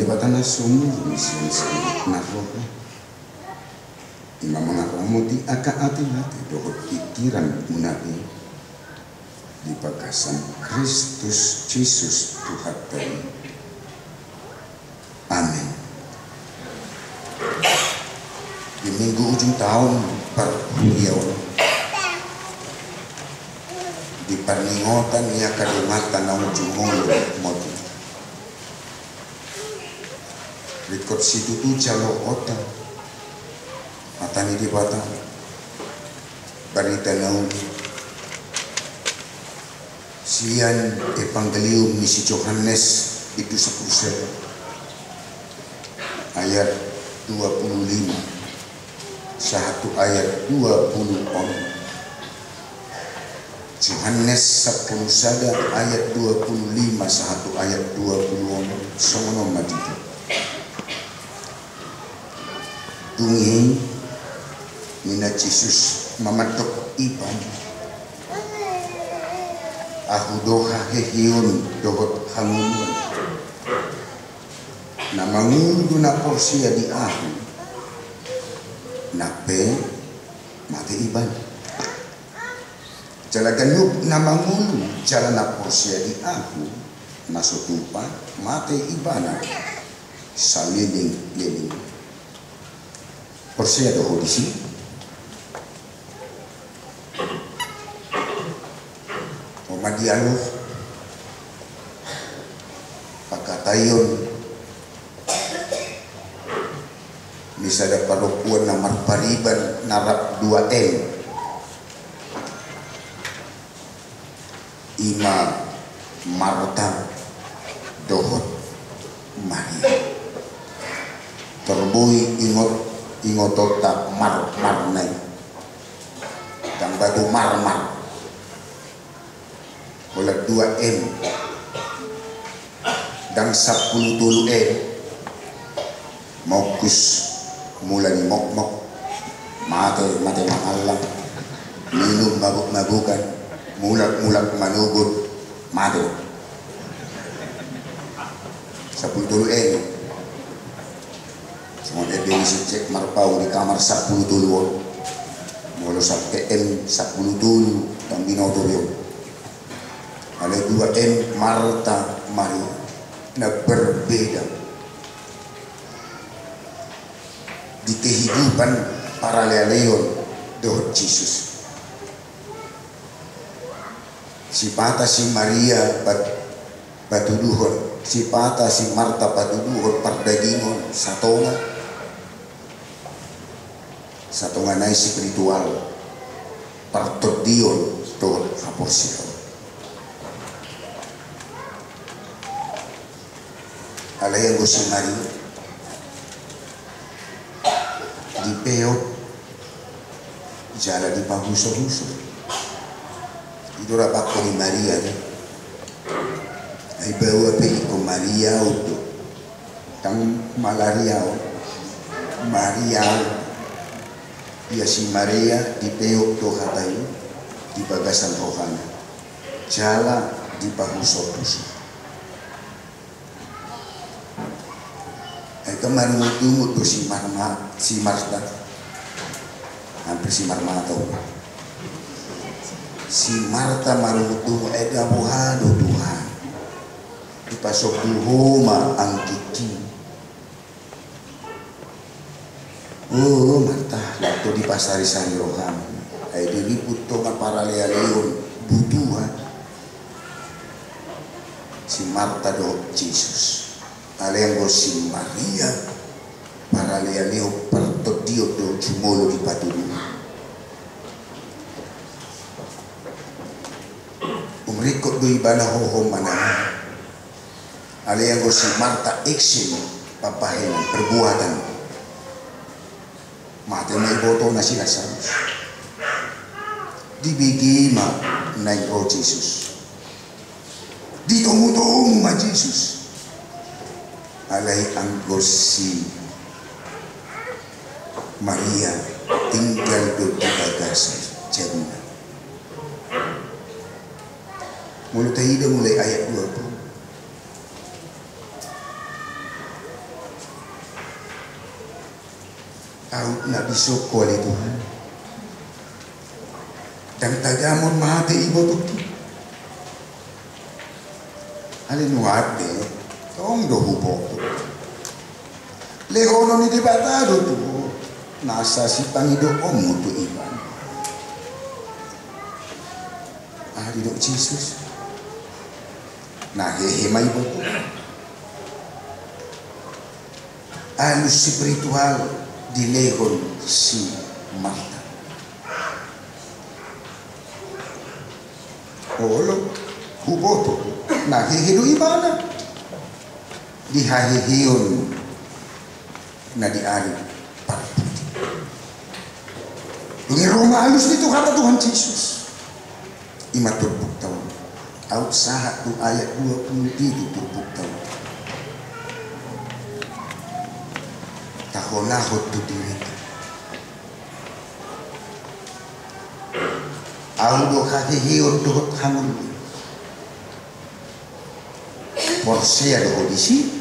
batana sumu misi naroke imam ngaramoti aka ati-ati dohot pikiran munabi di pakasan Kristus Yesus Tuhan kami. Amin. Di minggu ujung tahun perhuriau di perningotan ia kadimatan na ujung moti rikot situ tu calo otak matani di batang barita naun sian evangelium misi Yohanes itu 10 ayat 25 satu ayat 20 Yohanes 10 sada ayat 25 satu ayat 20 sono maditu dungi mina Yesus mamatok iban aku doha hehiun dohot hangun na mangundu na porsia di aku nape mati iban jalagan yuk na mangundu jala na porsia di aku nasutupa mati ibana saliling porsia doho di sini Madialo pakatayon bisa ada palupuan na marpariban narap 2M ima Marta dohot Maria terbui ingotota marnay dan batu marmar oleh 2M dan 10 M mokus mulai mok mate mahalang minum mabuk-mabukan mulak manugut mate 10 M semua dia cek marpau di kamar 10 mulu sampai M 10 dan binotorium ada 2M Marta Maria na berbeda di kehidupan para leon dohot Yesus. Si pata si Maria patuduhon, si pata si Marta patuduhon pardagingon satonga na spiritual partodion dohot aposito. Alaya si Maria di peo jala di pahuso-huso itu rapat ni Maria ay bawa peli ko Maria uto tang malaria Maria ya si Maria di peo to hatayo di bagasan rohana jala di pahuso-huso. Kemarin tunggu tuh si Marta hampir si Marta si Marta maru tunggu buhado Tuhan dipasok tuhoma ang kiki Marta waktu di pasari-sari roham ay diriput to nga para leon butuhan si Marta do Jesus Alengo si Maria para lealeo partodio do chumolo di patudu umriko do ibana hoho mana Alengo si Marta eksin papahin perbuatan mati may boto na sila sa dibigima na o Jesus di tumutong ma Jesus alay anggos si Maria tinggal do di bagasan jana mulai ayat 20 Out na bisoko ali Tuhan. Dan tagamon mati ibo tu. Ali nuate, tong do hubok tu. Lehono ni dibatado tu. Nasa si pangido omu tu iban. Ali do Jesus. Nah hehe mai ibo tu. Anu spiritual di lehon si Marta. Olo huboto na hihidu ibana di hahihiun na di ari parputi. Ini Roma halus itu kata Tuhan Yesus. Ima turbuk tahun. Out sahat tu ayat 20 itu turbuk tahun. Tahonahot tu diwit. Audo hahihiun dohot hangun. Porsea dohot isi.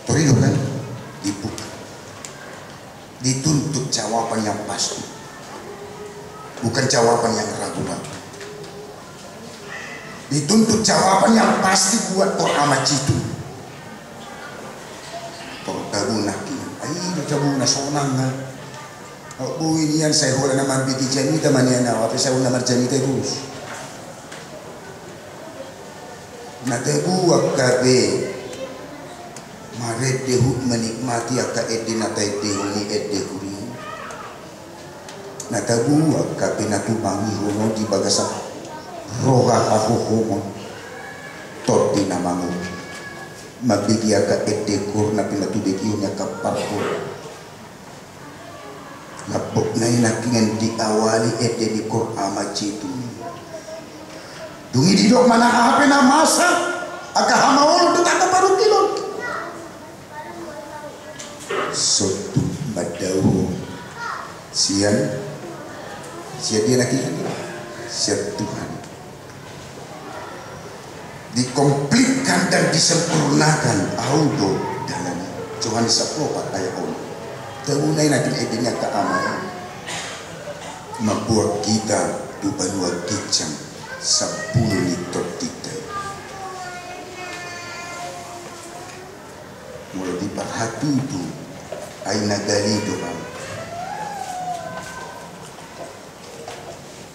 Torido kan dibuka. Dituntut jawaban yang pasti. Bukan jawaban yang ragu-ragu. Dituntut jawaban yang pasti buat orang macitu. Tabuna kian, ayo tabuna sonang na. Buin yan saya wala naman biti janita man yan na, tapi saya wala naman janita terus. Natabuak kabe, maret dehut menikmati aka ede natai dehuni ede kuri. Natabuak kabe natubangi hono di bagasak roga aku homo, toti namamu. Mabigya ka etekor na pinatubigyo niya kaparko. Lapok na inakingan di awali etekor ama citu. Dungi didok manahape na masa aga hamawol tutaka parukilon. Sotu madaw siyan siya dia nakikan siya Tuhan. Dikomplitkan dan disempurnakan audo dalam Yohanes 4 ayat 10. Taunay natin edenya keamanan membuat kita dubanua kicang 10 liter kita. Mulai diperhati itu ay nagali doang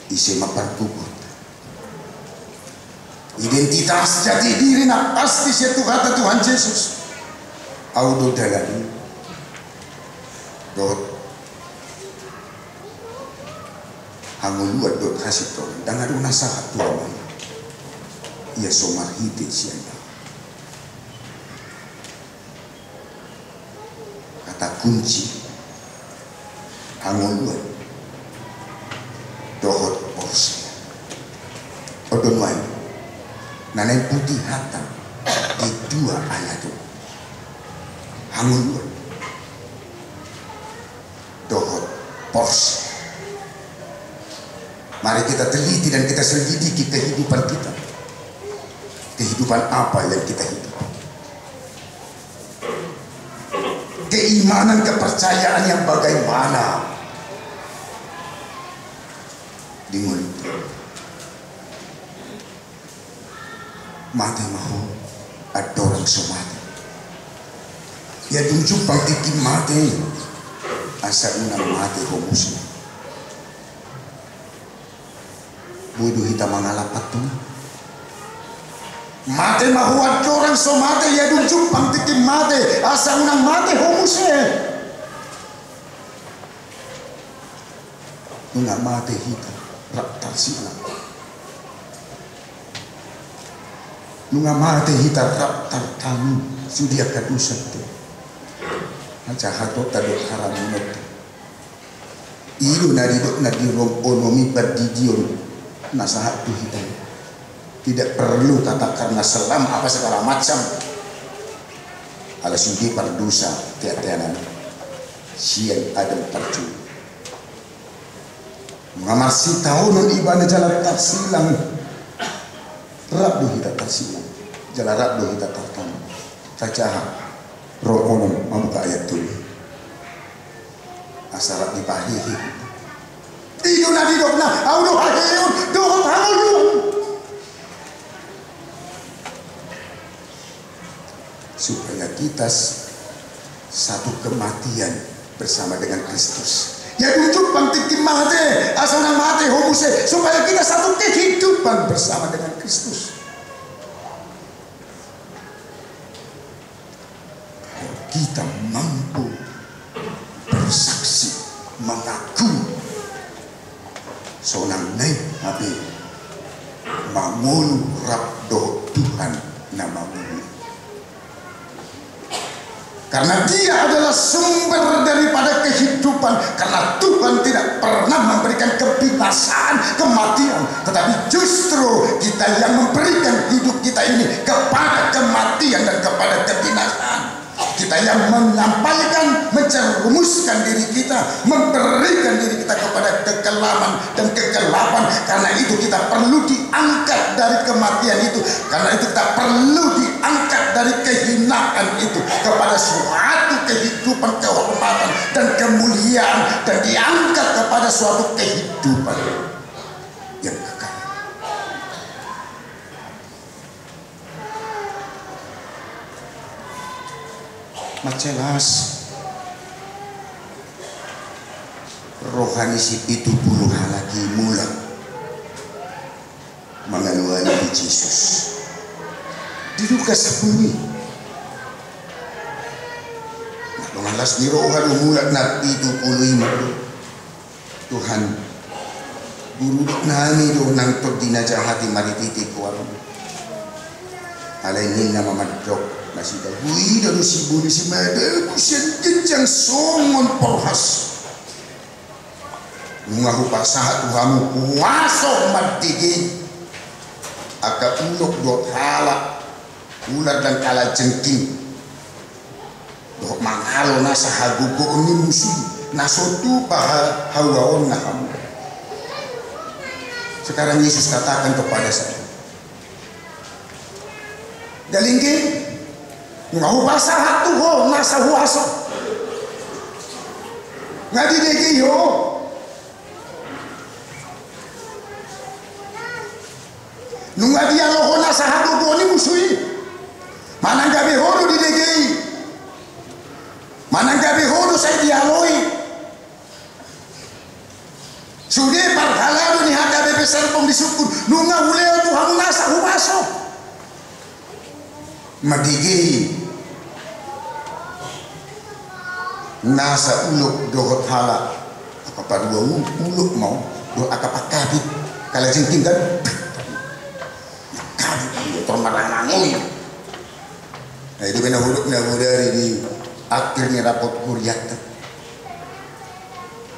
isi mapartubot. Identitas jati diri na pasti siya kata Tuhan Yesus. Audo dalan dot hanguluat dot hasito dengan nasa Tuhan. Ia somarhiti siya. Kata kunci hanguluat dohot porsi. Odon wae. Nanay putih hata di 2 ayat itu. Hangun dohot porsi. Mari kita teliti dan kita selidiki kehidupan kita. Kehidupan apa yang kita hidup. Keimanan, kepercayaan yang bagaimana di mulut. Mati mahu ada orang somati. Ya tunjuk pangtiki mati asa unang mati homusnya. Budu hita mangalapat tu. Mati mahu ada orang somati ya tunjuk pangtiki mati asa unang mati homusnya. Unang mati hita raktar silang. Nunga mati hita raptar kami sudia kadusan tu. Aja hato tadok haramunot. Ilu naridok nadirong onomi berdidion nasahat tu hita. Tidak perlu kata karena selam apa segala macam. Ala sudi perdosa tiap-tianan. Sian adam percu. Mengamar si tahun ibadah jalan tak silang. Rabdu hita tersilang, jalan rabdu hita tertanam. Cacaha, roh onom mamuka ayat tu. asarat dipahihi tiyo na didok na aulo hahiyon dohot hangulun supaya kita satu kematian bersama dengan Kristus. Ya ujupan tikim mati, asal mati homose supaya kita satu kehidupan bersama dengan Kristus. Kalau kita mampu bersaksi, mengaku, seorang naik nabi, mangun rabdo Tuhan namamu. Karena dia adalah sumber daripada kehidupan. Karena Tuhan tidak pernah memberikan kebinasaan, kematian. Tetapi justru kita yang memberikan hidup kita ini kepada kematian dan kepada kebinasaan. Kita yang menyampaikan, mencerumuskan diri kita, memberikan diri kita kepada kekelaman dan kegelapan. Karena itu kita perlu diangkat dari kematian itu. Karena itu kita perlu diangkat dari kehinaan itu kepada suatu kehidupan, kehormatan dan kemuliaan, dan diangkat kepada suatu kehidupan yang kekal. Macelas rohani si itu puluh lagi mula menganuani di Yesus di Lukas 10 mengalas di rohani mula nabi itu puluh Tuhan guru nami do nang todina jahati marititi kuarum alainin nama madrok masih dahului dan si budi si mada kusian jenjang songon porhas mengaku pasahat Tuhamu kuasa matigi aka ulok dot halak ular dan kala jengking dok mangalo nasa hagugo ini musuh nasotu paha hawaon nahamu. Sekarang Yesus katakan kepada saya galingkin ngahu pasahat Tuhan nasa huaso ngadidegi yo nunga dia loho nasa hagugo ini musuhi manang gabi hodo didegi manang gabi hodo saya dialoi sudah parhalado ni hada bebe serpong disukun nunga uleo Tuhan nasa huaso madigi nasa uluk dohot hala apa dua uluk mau do akapakabit kala jengking kan kabit termarang-marang nah itu benar uluk dari di akhirnya rapot kuriat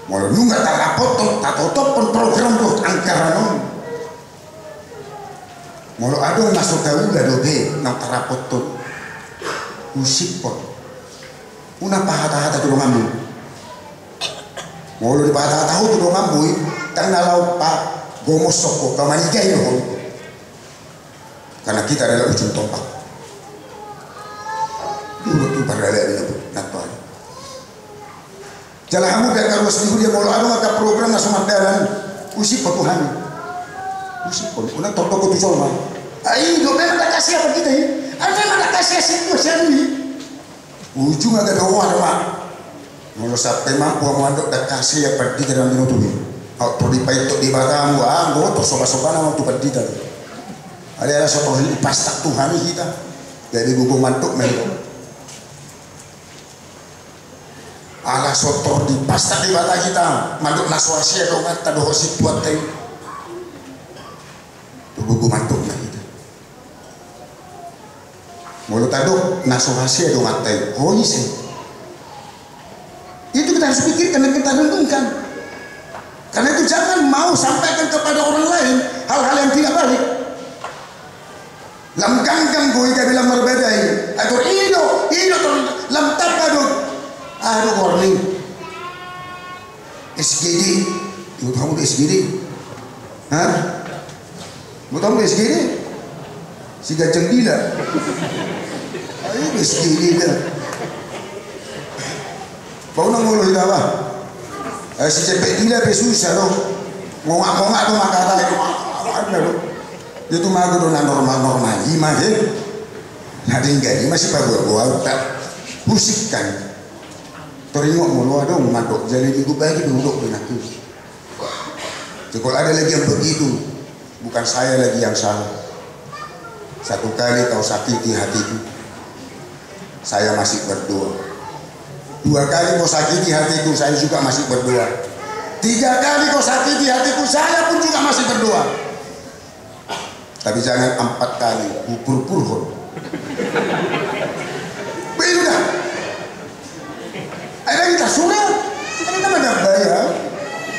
mau nunggak tak rapot tak pun program doh angkaran mau adong masuk tahu gak dobe nang tarapot tuh usik pot una pahata-hata tuh ngambu mau di pahata-hata tuh ngambu tang nalau pak gomosok kok kamanigai loh karena kita adalah ujung tombak dulu tuh berdalai itu natural jalan kamu biar karuas minggu dia mau adong ada program langsung madalan usik pot Tuhan usik pot una toko tuh colma ayo memang tak kasih apa kita ya memang tak kasih situasi ini ujung agak doa mak kalau sampai mampu mengandung tak kasih apa kita dalam minutu ini atau di paitok di batamu gue terus sobat-sobat nama tuh perdita ada soto ini pastak Tuhan kita jadi gue mantuk mereka ala soto di pastak di bata kita manduk naswasi atau mata doa si buat teh tuh gue mantuk kita mulut aduk nasuhasi adu matai hoise itu kita harus pikirkan dan kita renungkan karena itu jangan mau sampaikan kepada orang lain hal-hal yang tidak baik lam ganggang gue kita bilang berbeda ini atau ido lam tapado aduh warning SGD itu kamu di SGD hah mau tahu di SGD si gajeng gila ayo SGD dah bau nang nguluh apa Si cepet gila be susah loh. Ngongak-ngongak tuh makata itu. Dia tuh mago tuh normal-normal. Gimana deh? Nah tinggal masih bagus tak musikkan. Teringok mulu ada mandok jadi minggu bagi duduk dengan itu. Kalau ada lagi yang begitu, bukan saya lagi yang salah. Satu kali kau sakiti hatiku, saya masih berdoa. 2 kali kau sakiti hatiku, saya juga masih berdoa. 3 kali kau sakiti hatiku, saya pun juga masih berdoa. Tapi jangan 4 kali, purhun. Begitu dah. Ada kita surat, kita ada bayar.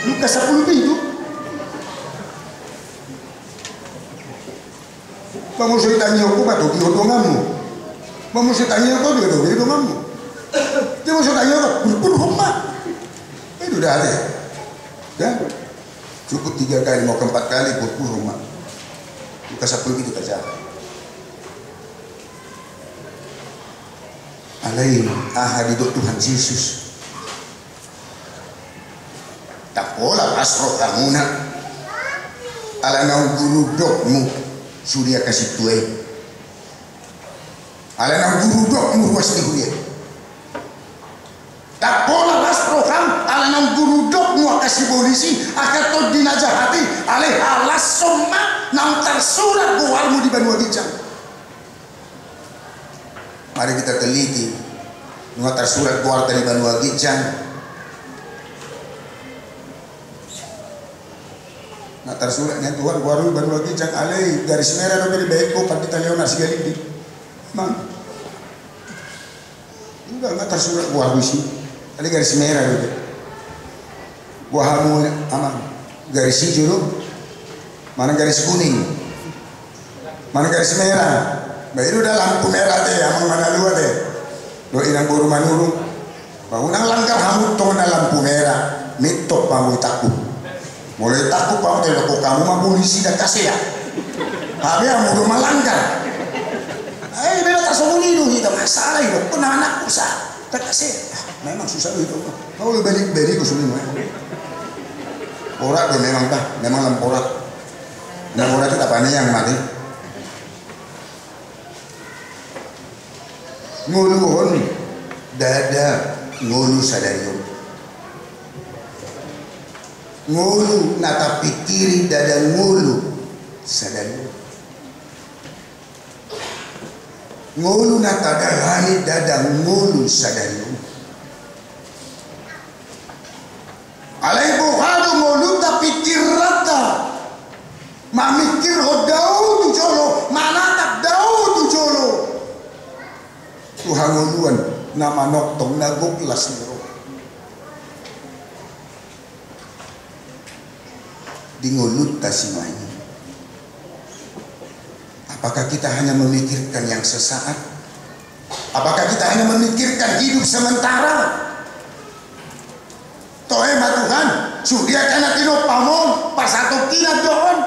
Lukas 10 itu. Bangun ceritanya aku batu di hodonganmu. Bangun ceritanya aku di hodonganmu. Dia mau ceritanya aku berhormat. Itu udah ada. Ya, cukup 3 kali mau ke 4 kali berhormat. Lukas 10 itu saja. Alain ahadidok Tuhan Yesus. Tak pola asro kamuna. Ala nau guru dokmu. Surya kasih tuai. Ala nang guru dok muas di huria. Tak pola las program. Ala nang guru dok muas kasih polisi. Akan to dinajahati. Ale halas somma nang tersurat buarmu di Banua Gijang. Mari kita teliti. Nang tersurat buar dari Banua Gijang. Nah tersuratnya Tuhan baru lagi cak alai garis merah dari baikku pada kita leona segala di mang enggak tersurat baru sih ada garis merah gitu buahamu aman garis hijau mana garis kuning mana garis merah baru udah lampu merah deh amang mana luar deh do inang buru manurung bangunan langkah hamu tong lampu merah mitok pamu takut mulai takut pak kalau kamu mah polisi dan kasih ya tapi yang mau melanggar bela tak sembunyi itu kita masalah itu pun anak usah tak kasih memang susah itu kau balik ke sini porak tuh memang lamporak itu apanya yang mati nguluhon dada ngulu sadarium ngulu nata pikiri dada ngulu sadari ngulu nata darani dada ngulu sadari alai buhadu ngulu ta pikir rata mamikir hodau tu jolo mana tak dau tu jolo Tuhan nguluan nama noktong nagok ilas nero di ngulut tasimanya. Apakah kita hanya memikirkan yang sesaat? Apakah kita hanya memikirkan hidup sementara? Toema Tuhan, sudia kana tino pamon pasato kina doon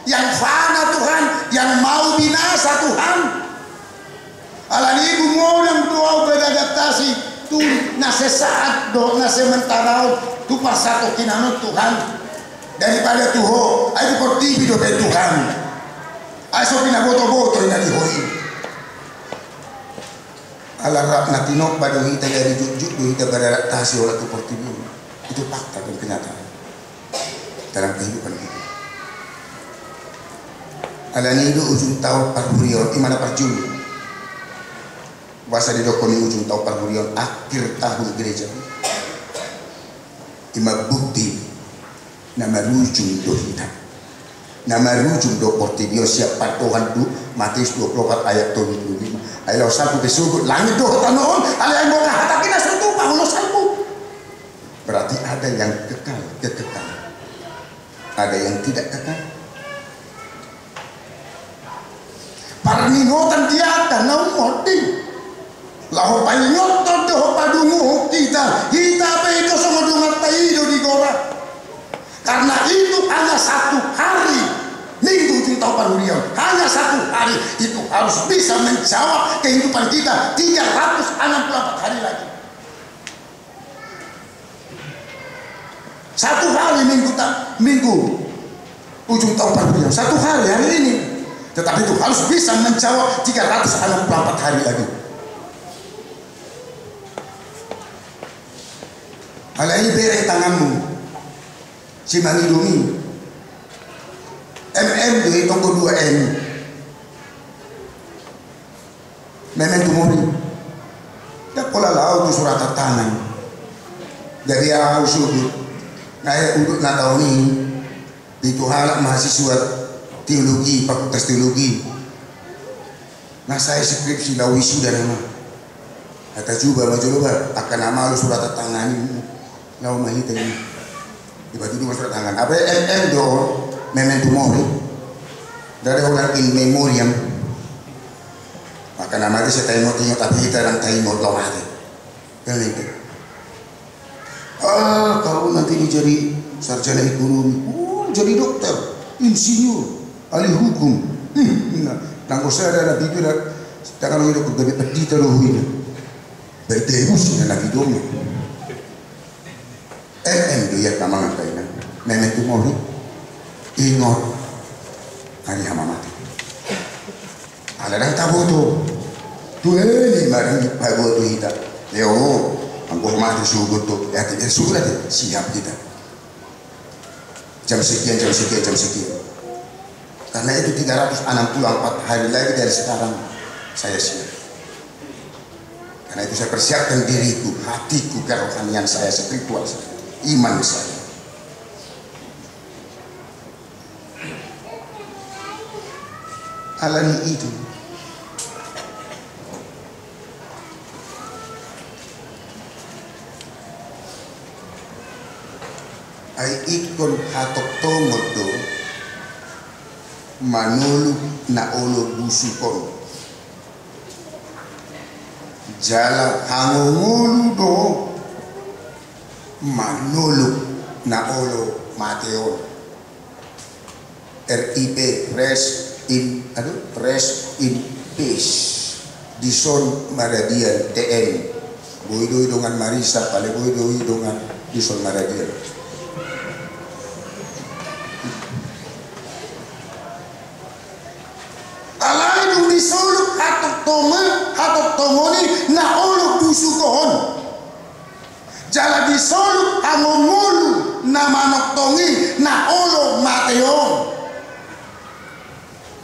yang fana Tuhan, yang mau binasa Tuhan. Alani ibu mau yang doa beradaptasi tu na sesaat do na sementara tu pasato kina Tuhan. Daripada Tuhan, aku portibi do Tuhan. Aso pinaboto-boto na dihoin. Alarap na tinok pada kita dari jujuk do kita beradaptasi oleh tu portibi. Itu fakta dan kenyataan dalam kehidupan kita. Alani itu ujung tahun parhurion, di mana parjun. Bahasa di dokoni ujung tahun parhurion akhir tahun gereja. Ima bukti nama rujung do hitam nama rujung do portibio siapa Tuhan tu Matius 24 ayat 25 ayat 1 disebut langit do tanon ala yang boga hatakina sutu paulo salmu berarti ada yang kekal ada yang tidak kekal parningotan dia dan naumoti laho palingotan do padungu kita itu sama dungat taido di gora. Karena itu hanya 1 hari minggu Juntau Parhurion, hanya 1 hari itu harus bisa menjawab kehidupan kita 364 hari lagi. 1 hari minggu ujung tahun 40 jam, 1 hari ini. Tetapi itu harus bisa menjawab 364 hari lagi. Hal ini beri tanganmu, si mangidumi. Duit tonggo 2M. Memento mori. Ya pola lau tu surat tangan. Dari aku sudut. Ngaya untuk nak ini itu halak mahasiswa teologi, fakultas teologi. Nah saya skripsi lau wisuda nama. Kata coba akan nama lu surat tangan ini. Lau mahita ini. Tiba-tiba surat tangan. Apa do memento mori. Dari orang in memoriam. Maka nama itu saya tengok tapi kita orang tengok lawat. Kan itu. Kalau nanti dia jadi sarjana ekonomi, jadi dokter, insinyur, ahli hukum. Nangko saya ada bibir, kalau itu kegabi pedi terlalu ini. Berdeus na nagidomi. Dia tamang ang kainan. Memento mori. Ingot. Hari hamamati. Alarang taboto. Tueli marang pagoto hita. Leo, ang kuhumati sugot to. Yati, sugot natin. Siap kita. Jam sekian. Karena itu 364 hari lagi dari sekarang saya siap. Karena itu saya persiapkan diriku, hatiku, kerohanian saya, spiritual saya, iman saya. Alami itu. Ay ikon hatok tongod do manulog na ulo busukon. Jala hangungulu do manulog na ulo mateon. RIP rest in peace. Dison Maradian TN. Boy dengan Marisa pale boy dengan Dison Maradian. Alay dong disuluk hatok tomoni na ulo busukon. Jala disuluk angumulu na manoktongi na ulo mateon.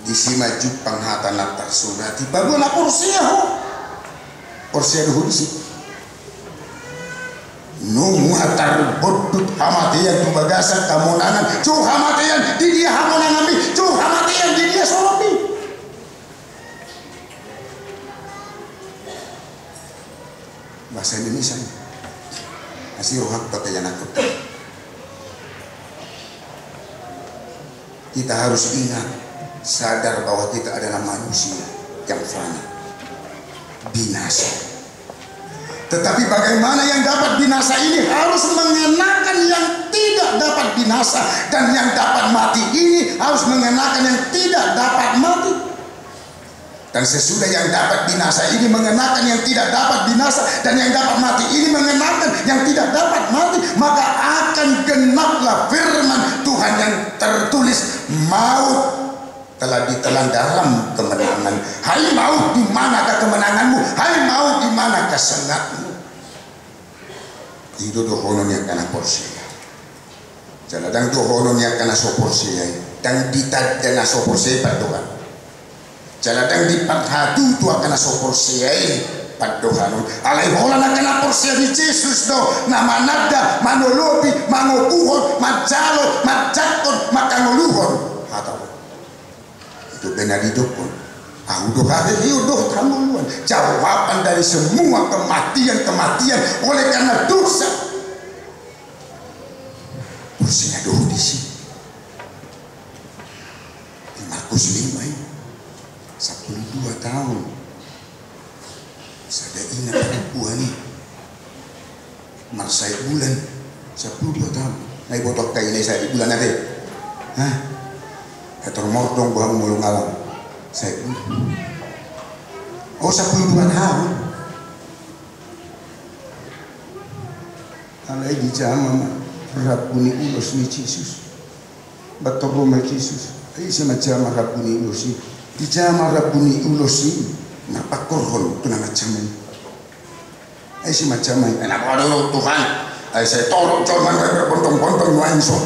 Di si maju penghata natar surati baru na porsiya ho di si nung atar bodut hamatian tu bagasan kamonangan cu hamatian di dia hamonangan mi cu hamatian di dia soropi bahasa Indonesia asih rohak pakai nakut. Kita harus ingat, sadar bahwa kita adalah manusia yang fana, binasa. Tetapi bagaimana yang dapat binasa ini harus mengenakan yang tidak dapat binasa, dan yang dapat mati ini harus mengenakan yang tidak dapat mati. Dan sesudah yang dapat binasa ini mengenakan yang tidak dapat binasa, dan yang dapat mati ini mengenakan yang tidak dapat mati, maka akan genaplah firman Tuhan yang tertulis, maut telah ditelan dalam kemenangan. Hai maut, di manakah kemenanganmu? Hai maut, di manakah sengatmu? Itu dohononya karena porsia. Jangan dohononya karena soporsia. Dan ditad karena soporsia padohan. Jangan dipathatu tu karena soporsia padohan. Alai bola na karena porsia di Yesus do. Nama nada manolobi mangokuhon majalo majakon makangoluhon. Hatau. Itu benar hidupun. Udah hari udah tanggungan. Jawaban dari semua kematian oleh karena dosa. Porsinya doh di sini. Di Markus 5 ini 12 tahun. Saya ingat perempuan ini. Marsai bulan 12 tahun. Naik botok kayak ini saya di bulan nanti. Hah? Termordong bahwa mulung alam saya 12 tahun alai di jama Rabuni ulos ni Jesus. Batoroma Jesus. Ay si majama Rabuni ulosi. Dijama Rabuni ulosi. Napakorhol tunangacaman. Ay si majama. Enak waduh Tuhan. Ay saya tolong cuman berpontong-pontong nuanso.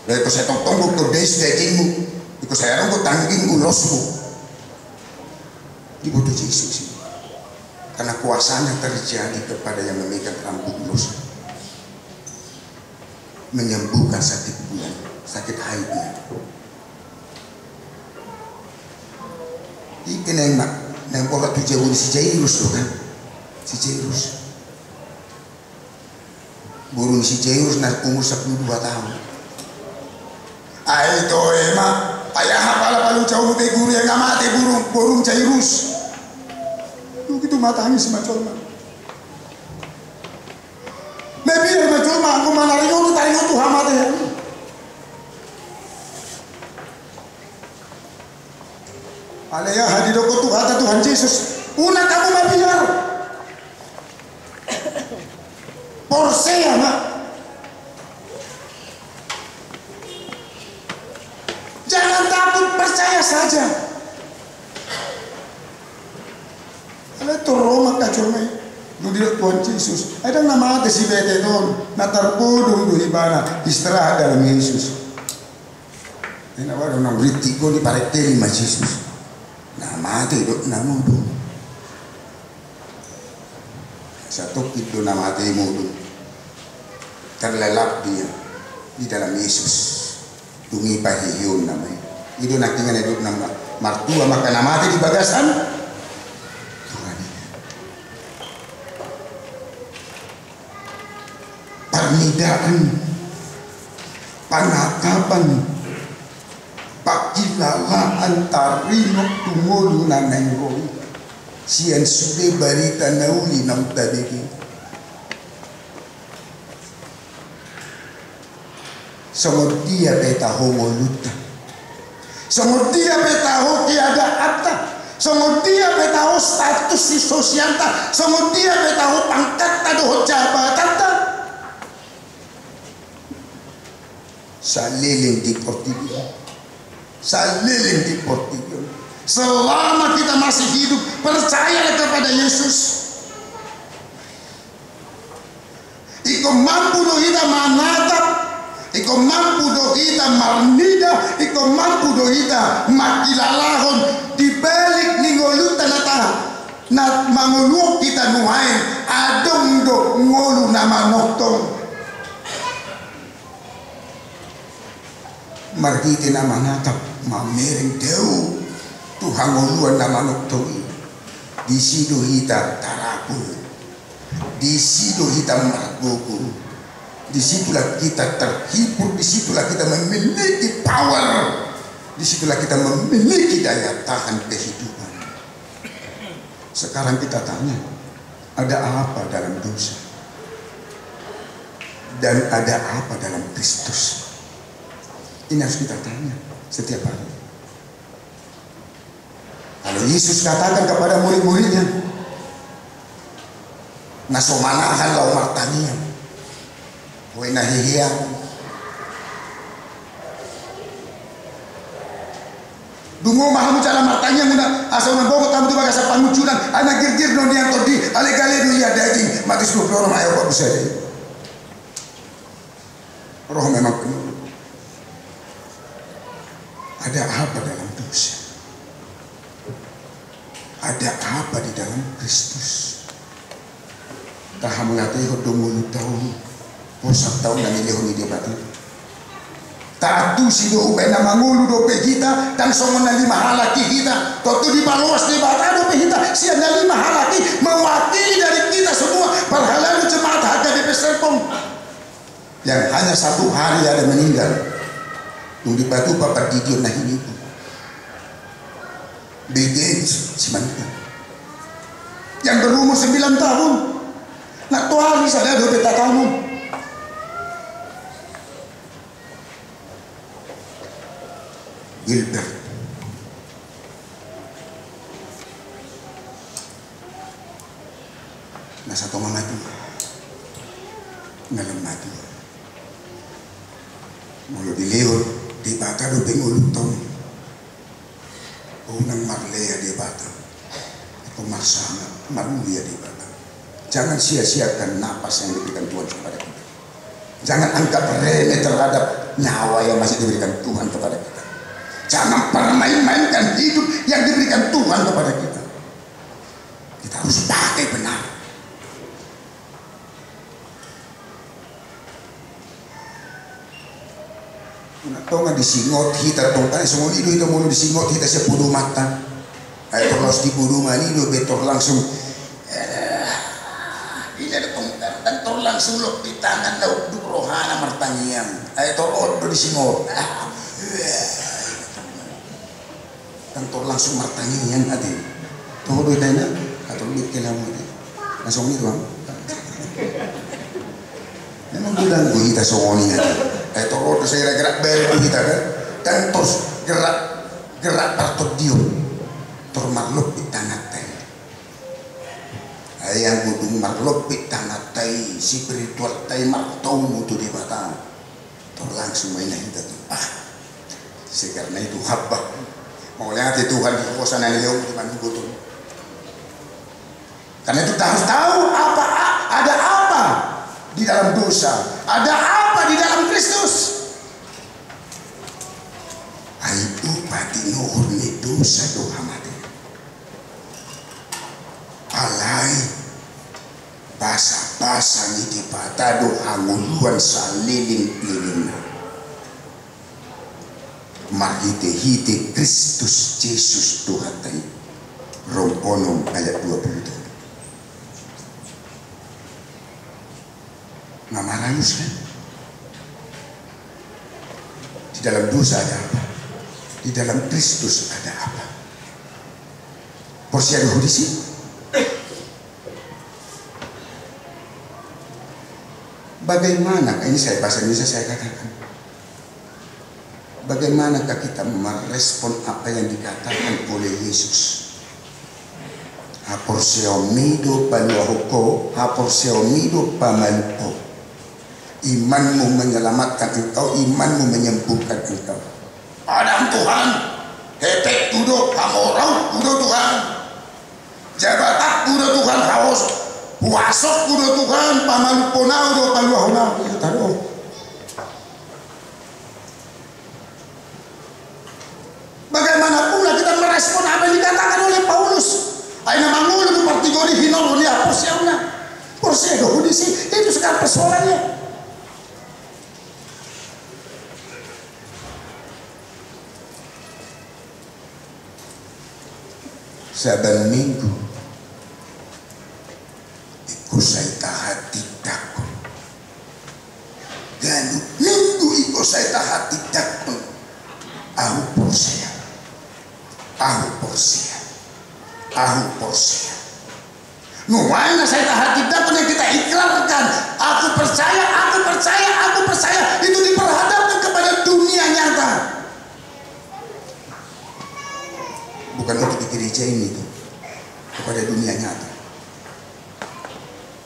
Lalu saya tong-tong ke des dagingmu. Iku saya rungku tangging ulosmu. Dibodoh Yesus. Karena kuasanya terjadi kepada yang memegang rambut ulos, menyembuhkan sakit bulan, sakit haidnya. Iki neng pola tujuh si Jairus loh kan, si Jairus. Burung si Jairus nak umur 12 tahun. Ayo emak, payah pala palu jauh te guru yang ngamati burung Jairus. Itu matanya semacam maybe macam aku manariyo tu tayo tu hamate ya. Alaya hadido ko tu kata Tuhan Yesus. Una kamu mabiar. Porsea mak. Jangan takut, percaya saja. Ada Roma kacomai, nudiok Tuhan Yesus. Ada nama ada si bete don, natarpodong do ibana istirahat dalam Yesus. Ini baru nang ritiko di pareteli mas Yesus. Nama ada dok nama do. Satu itu nama ada mudo. Terlelap dia di dalam Yesus. Tungi pahiyon namanya. Itu nanti kan itu nama martua maka nama ada di bagasan. Pernidaan, panatapan, pakilalaan tarinok tungolu na nangroy, siyan sude barita nauli ng tabigi. Samurtia betaho moluta, samurtia betaho kiada atta, samurtia betaho status si sosialta, samurtia betaho pangkat tadoh jabatan ta. Saliling di Portugal, saliling di Portugal. Selama kita masih hidup, percaya kepada Yesus. Iko mampu do kita manatap, iko mampu do kita marnida, iko mampu do kita makilalahon di balik ningolutan nata, nat manguluk kita nuhain, adong do ngolu nama noktong. Margiti na manatap mamering deu Tuhan ngoluan na manuktoi di sido hita tarapu, di sido hita margoku, di situlah kita terhibur, di situlah kita memiliki power, di situlah kita memiliki daya tahan kehidupan. Sekarang kita tanya, ada apa dalam dosa dan ada apa dalam Kristus? Ini harus kita tanya setiap hari. Kalau Yesus katakan kepada murid-muridnya, nasomanahan lau martanian, kowe nahihian, dungo mahamu cara martanya muna asal membawa tamu tu bagasa pangucuran, anak girgir nonian todi, ale-gale dunia daging, mati sepuluh orang ayo pak busai. Roh memang penuh. Ada apa dalam dosa? Ada apa di dalam Kristus? Taha mengatai hodong mulu tahun, posak tahun dan ilihoni dia batu. Taatu si do upena mangulu do kita dan somona lima halaki kita. Totu di baluas di bata do kita. Siapa lima halaki mewakili dari kita semua. Perhalalu jemaat harga di Serpong yang hanya satu hari ada meninggal. Nung di batu papa didio na hinipo. Bigay si Manika. Yang berumur 9 tahun. Natuali sa lado beta kamu. Gilbert. Nasa to mga ito. Nalamado. Mulu diliur di bata do pengulutong. Unang marlea di bata. Pemasangan marulia di bata. Jangan sia-siakan napas yang diberikan Tuhan kepada kita. Jangan anggap remeh terhadap nyawa yang masih diberikan Tuhan kepada kita. Jangan permain-mainkan hidup yang diberikan Tuhan kepada kita. Kita harus pakai benar. Unatong disingot kita tong kan semua itu mulu disingot kita siap pudu mata. Ay terus di pudu mani do betor langsung ini ada tor langsung lo di tangan lauk du rohana martangiang. Ay tor do disingot. Tor langsung martangiang ade. Tuh do dana atau bit kelamu langsung itu bang. Memang bilang kita songoni ade. Toro saya gerak beri kita kan, dan terus gerak partot diom, termakluk di tanah tay. Ayang gudung makluk di tanah tay, spiritual tay martau mutu di batang, langsung main kita tuh. Sekarang itu habba, mau lihat Tuhan di kosan yang leong di mana gudung. Karena itu harus tahu ada apa di dalam dosa, ada apa di dalam Kristus. Itu pati nuhur ni dosa doha mati. Alai basa-basa ni di pata doha nguluan saliling-liling. Marhite-hite Kristus Yesus doha tay. Romponong ayat 20. Ngamarayus kan? Di dalam dosa ada apa? Di dalam Kristus ada apa? Porsi ada hodisi? Bagaimana? Ini saya bahasa Indonesia saya katakan. Bagaimanakah kita merespon apa yang dikatakan oleh Yesus? Haporseomido panuahoko, haporseomido pamanpo. Imanmu menyelamatkan engkau, imanmu menyembuhkan engkau. Adam Tuhan, hepek duduk, hamorau duduk Tuhan, jabatak duduk Tuhan, haus, puasok duduk Tuhan, pamanponau duduk paluahonau, itu taruh. Bagaimana pula kita merespon apa yang dikatakan oleh Paulus? Aina mangul itu partigori hinol ni apa siapa? Porsi ada hodisi itu sekarang persoalannya. Saban minggu ikut saya tahati takut. Ganu minggu ikut saya tahati takut. Aku porsia. Nuwana saya tahati takut yang kita ikrarkan. Aku percaya. Itu diperhadapkan kepada dunia nyata. Bukan untuk di gereja ini tuh, kepada dunia nyata.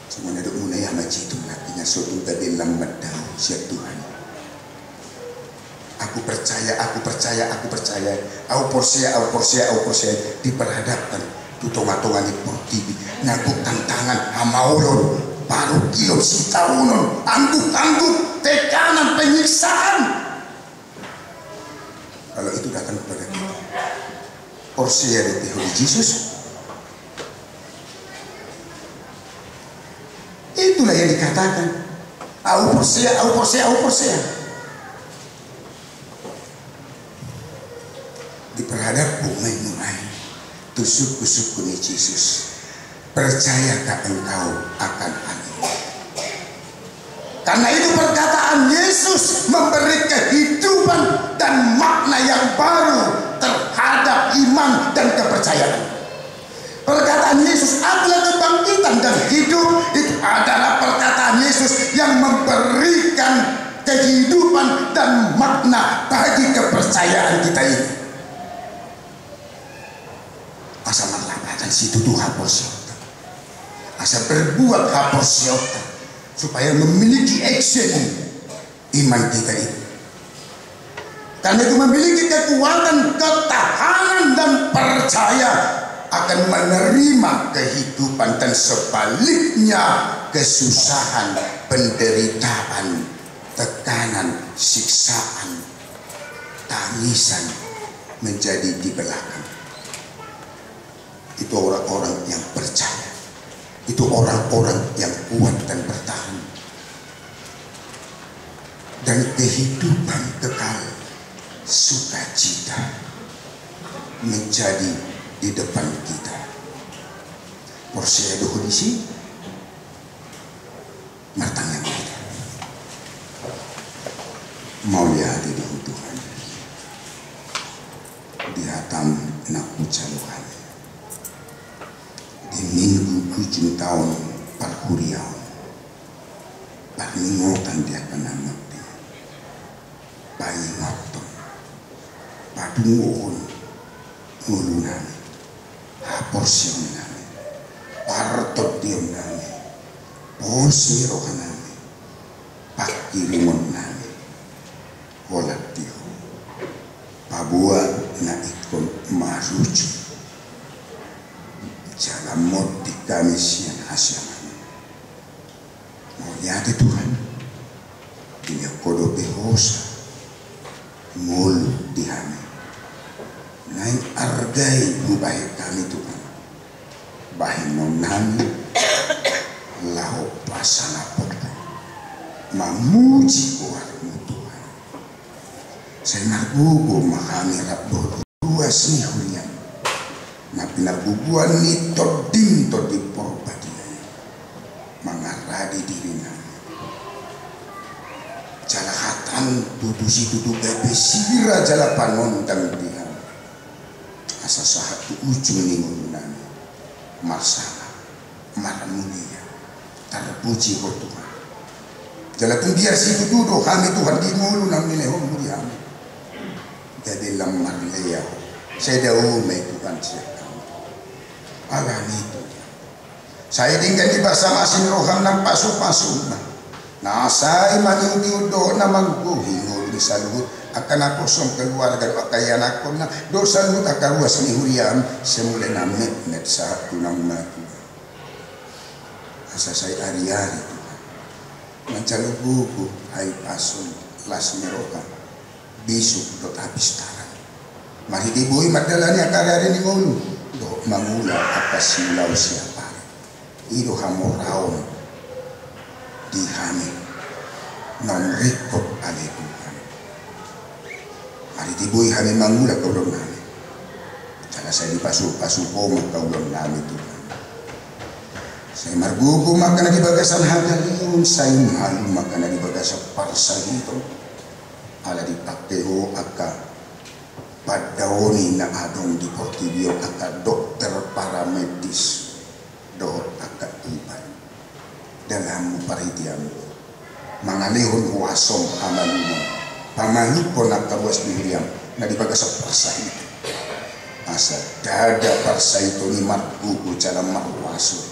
Semuanya ada mulai sama jitu artinya suatu tadi lambat dah siap Tuhan. Aku percaya. Aku percaya diperhadapkan tutongan di portibi. Ngaku tantangan amaulon baru kilo sitahunon angguk tekanan penyiksaan. Kalau itu datang kepada kita. Porsia de Yesus. Itulah yang dikatakan. Au porsia. Diperhadap umai tusuk-tusuk kuni Yesus. Percayakah engkau akan hal ini? Karena itu perkataan Yesus memberi kehidupan dan makna yang baru terhadap iman dan kepercayaan. Perkataan Yesus adalah kebangkitan dan hidup. Itu adalah perkataan Yesus yang memberikan kehidupan dan makna bagi kepercayaan kita ini. Asal melapatkan situ tuh haposiota. Asal berbuat haposiota supaya memiliki action iman kita ini. Karena itu memiliki kekuatan, ketahanan dan percaya akan menerima kehidupan, dan sebaliknya kesusahan, penderitaan, tekanan, siksaan, tangisan menjadi di belakang. Itu orang-orang yang percaya. Itu orang-orang yang kuat dan bertahan. Dan kehidupan kekal, sukacita menjadi di depan kita. Porsi kondisi matang yang kita mau lihat di Tuhan di hatam nak ucaluhan di minggu ujung tahun parhuriau paningotan dia akan bayi ngokton padungohon ngulunan haporsion nami partot diom nami ponsiro kanami pakirimon nami holat dio pabuat na ikon marucu jalan moti kami siang hasyaman mau yate Tuhan dia kodo behosa mul dihami naik argai mubahi kami Tuhan bahi nonami lau pasana pota mamuji kuarmu Tuhan saya nargugo makami rabdo dua sihurian na pinarguguan ni todim to di porbadi mangaradi diri nami jalahatan dudusi dudu bebe sira jala panondang dia asa sahatu ujung ningunan marsala maramulia terpuji ko Tuhan jala biar si dudu kami Tuhan di ngulu nang nilehom muriam jadi lamar lea saya dahu may Tuhan siya kami alami itu saya tinggal di bersama asin roham ng pasu-pasu nasa imani udo na mangguhingol di saluhut akan ako som keluarga akayan ako na do saluhut akaruas ni huriam semula na met sa tunang matu asa saya ari-ari mancalubugo ay pasun las meroka bisuk dot habis taran mahitiboy madalani akarari ni ngulu do mangula apasilaw siapa ido hamoraon di kami non rekod ale Tuhan hari tiboy kami mangula kaulong namin cara saya dipasu-pasu po magkaulong namin Tuhan saya margugo maka na dibagasan hagaliyon saya mahalum maka na dibagasan parsahito ala di pakteho aka padawoni na adong di portibio aka dokter paramedis dohot aka iban dalam paritiam mangalihon huasom amalumo pamanipon ang karuas bihiriam na dibagasap parsa ito asa dada parsa ito ni margugo calam marwaso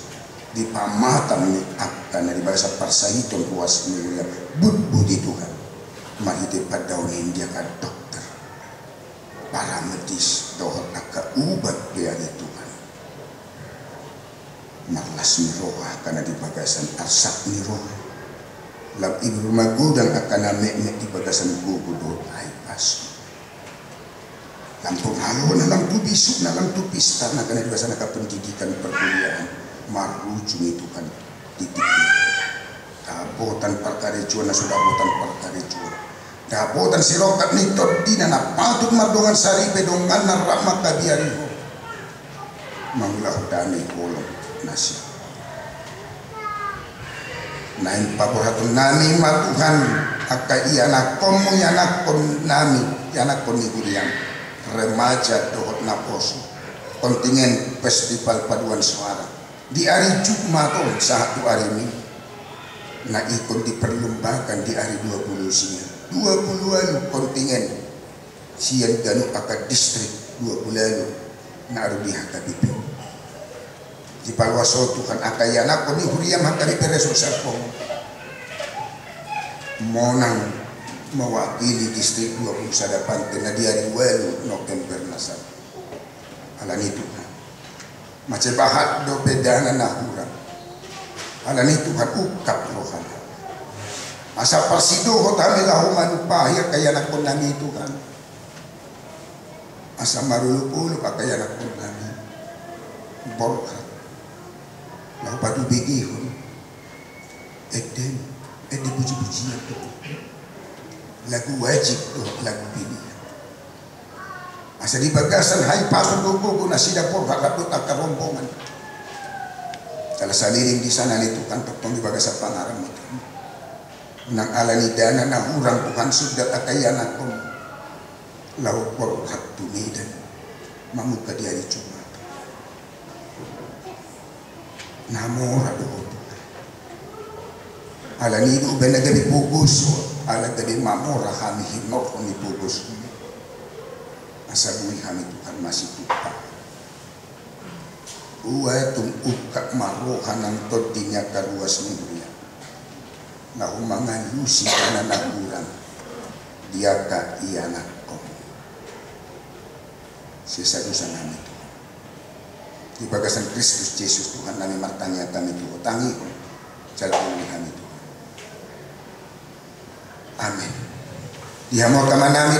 di pamatam ni akka na dibagasap parsa ito huas bihiriam budbudi Tuhan mahiti padawin dia ka dokter para medis dohot akka ubat dia ni Tuhan marlas ni roha karena di bagasan arsak ni roha lab ibu magudang akan mek di bagasan gugu do ay pas lampung halo na lang tu bisuk na lang tu pista na karena di bagasan pendidikan perkuliahan maruju itu kan titik dapotan perkarejuan na sudah dapotan perkarejuan dapotan sirokat ni todina na patut mardongan sari pedongan na ramak kabiariho mangulah dami kolong nasib nain paboratun nami matuhan akka iyanak komu yanak kon nami yanak kon nigurian remaja dohot naposo kontingen festival paduan suara di hari Jumat satu hari ini na ikon diperlombakan di hari 20 siang 20 kontingen sian ganu akka distrik 20 na arudiha kabibi di palwaso Tuhan akayana ko ni huriam hakari pereso sarpo monang mewakili distrik 20 Sadapante na diari welu November nasab. Alan itu macam bahat do bedana nahura. Alan itu ukap rohana. Asa persido hotamilah manupahya kaya nakon nami itu kan. Asa marulu-ulu kaya nakon nami. Borkat. Lahu padu begihon. Eden puji-pujian tu. Lagu wajib tu, lagu pilihan. Asa di bagasan hai pasok gugu na sida por hakaput ak rombongan. Kalau saliring di sana itu kan tong di bagasan pangaran itu. Nang alani dana na hurang Tuhan sudah takayana kom. Lau por hak tumidan. Mamuka dia cuma. Namora doon. Ala nido ubena gabi pugos. Ala gabi mamora kami hinok ni pugos. Asabui kami Tuhan masih tupa. Uwa tung ukak marohan ng todinya karuas mulia. Na humangan lusi ka na naguran. Dia ka iyanak ko. Sisagusan namin ito. Di bagasan Kristus Yesus Tuhan namin martanya kami ito. Tangi ko. Jalapun kami ito. Amin. Dihamor ka man namin